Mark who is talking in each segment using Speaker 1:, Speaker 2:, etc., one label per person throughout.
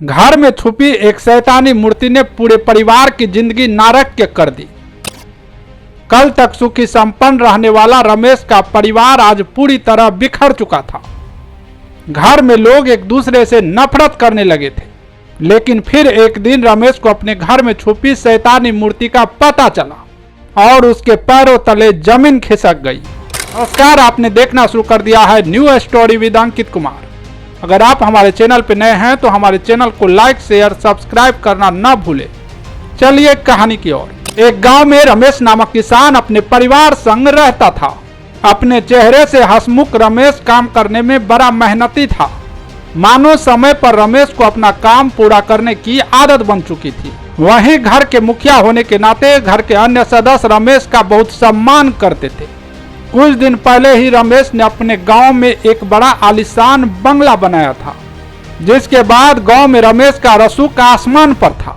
Speaker 1: घर में छुपी एक शैतानी मूर्ति ने पूरे परिवार की जिंदगी नरक कर दी। कल तक सुखी संपन्न रहने वाला रमेश का परिवार आज पूरी तरह बिखर चुका था। घर में लोग एक दूसरे से नफरत करने लगे थे। लेकिन फिर एक दिन रमेश को अपने घर में छुपी शैतानी मूर्ति का पता चला और उसके पैरों तले जमीन खिसक गई। नमस्कार, आपने देखना शुरू कर दिया है new story with Ankit Kumar. अगर आप हमारे चैनल पर नए हैं तो हमारे चैनल को लाइक शेयर सब्सक्राइब करना न भूलें। चलिए कहानी की ओर। एक गांव में रमेश नामक किसान अपने परिवार संग रहता था। अपने चेहरे से हंसमुख रमेश काम करने में बड़ा मेहनती था। मानो समय पर रमेश को अपना काम पूरा करने की आदत बन चुकी थी। वहीं घर के मुखिया होने के नाते घर के अन्य सदस्य रमेश का बहुत सम्मान करते थे। कुछ दिन पहले ही रमेश ने अपने गांव में एक बड़ा आलीशान बंगला बनाया था, जिसके बाद गांव में रमेश का रसूख आसमान पर था।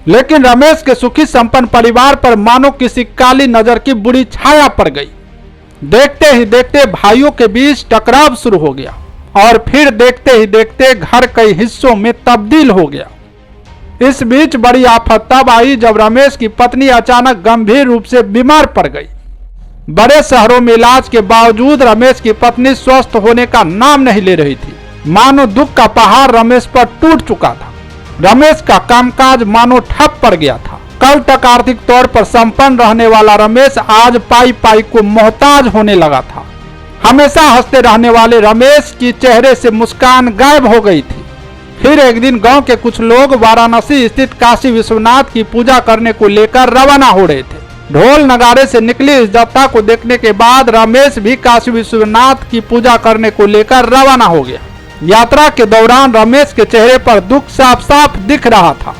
Speaker 1: लेकिन रमेश के सुखी संपन्न परिवार पर मानो किसी काली नजर की बुरी छाया पड़ गई। देखते ही देखते भाइयों के बीच टकराव शुरू हो गया और फिर देखते ही देखते घर कई हिस्सों में तब्दील हो गया। इस बीच बड़ी आफत तब आई जब रमेश की पत्नी अचानक गंभीर रूप से बीमार पड़ गई। बड़े शहरों में इलाज के बावजूद रमेश की पत्नी स्वस्थ होने का नाम नहीं ले रही थी। मानो दुख का पहाड़ रमेश पर टूट चुका था। रमेश का कामकाज मानो ठप पड़ गया था। कल तक आर्थिक तौर पर संपन्न रहने वाला रमेश आज पाई पाई को मोहताज होने लगा था। हमेशा हंसते रहने वाले रमेश की चेहरे से मुस्कान गायब हो गई थी। फिर एक दिन गांव के कुछ लोग वाराणसी स्थित काशी विश्वनाथ की पूजा करने को लेकर रवाना हो रहे थे। ढोल नगाड़े से निकली इस जत्था को देखने के बाद रमेश भी काशी विश्वनाथ की पूजा करने को लेकर रवाना हो गया। यात्रा के दौरान रमेश के चेहरे पर दुख साफ साफ दिख रहा था।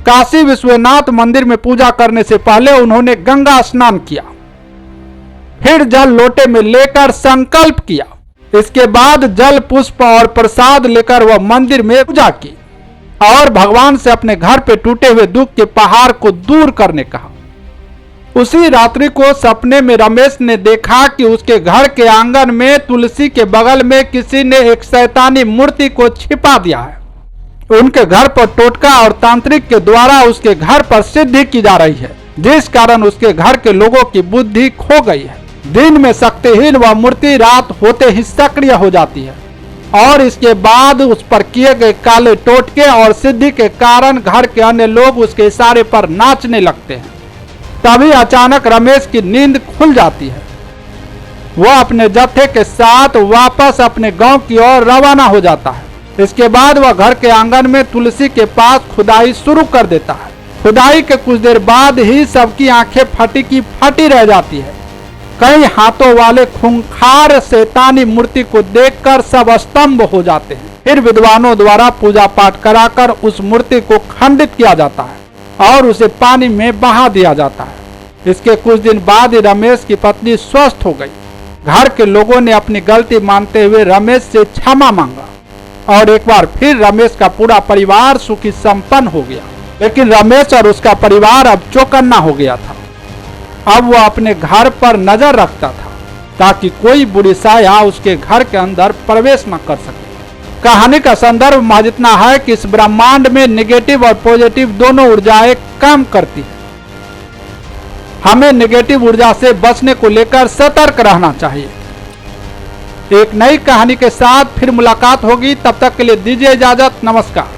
Speaker 1: काशी विश्वनाथ मंदिर में पूजा करने से पहले उन्होंने गंगा स्नान किया, फिर जल लोटे में लेकर संकल्प किया। इसके बाद जल पुष्प और प्रसाद लेकर वह मंदिर में पूजा की और भगवान से अपने घर पे टूटे हुए दुख के पहाड़ को दूर करने कहा। उसी रात्रि को सपने में रमेश ने देखा कि उसके घर के आंगन में तुलसी के बगल में किसी ने एक शैतानी मूर्ति को छिपा दिया है। उनके घर पर टोटका और तांत्रिक के द्वारा उसके घर पर सिद्धि की जा रही है, जिस कारण उसके घर के लोगों की बुद्धि खो गई है। दिन में शक्तिहीन वह मूर्ति रात होते ही सक्रिय हो जाती है और इसके बाद उस पर किए गए काले टोटके और सिद्धि के कारण घर के अन्य लोग उसके इशारे पर नाचने लगते हैं। तभी अचानक रमेश की नींद खुल जाती है। वह अपने जत्थे के साथ वापस अपने गांव की ओर रवाना हो जाता है। इसके बाद वह घर के आंगन में तुलसी के पास खुदाई शुरू कर देता है। खुदाई के कुछ देर बाद ही सबकी आंखें फटी की फटी रह जाती है। कई हाथों वाले खूंखार शैतानी मूर्ति को देखकर सब स्तंभ हो जाते हैं। फिर विद्वानों द्वारा पूजा पाठ कराकर उस मूर्ति को खंडित किया जाता है और उसे पानी में बहा दिया जाता है। इसके कुछ दिन बाद ही रमेश की पत्नी स्वस्थ हो गई। घर के लोगों ने अपनी गलती मानते हुए रमेश से क्षमा मांगा और एक बार फिर रमेश का पूरा परिवार सुखी संपन्न हो गया। लेकिन रमेश और उसका परिवार अब चौकन्ना हो गया था। अब वह अपने घर पर नजर रखता था ताकि कोई बुरी साया उसके घर के अंदर प्रवेश न कर सके। कहानी का संदर्भ महज इतना है कि इस ब्रह्मांड में नेगेटिव और पॉजिटिव दोनों ऊर्जाएं काम करती है। हमें नेगेटिव ऊर्जा से बचने को लेकर सतर्क रहना चाहिए। एक नई कहानी के साथ फिर मुलाकात होगी, तब तक के लिए दीजिए इजाजत। नमस्कार।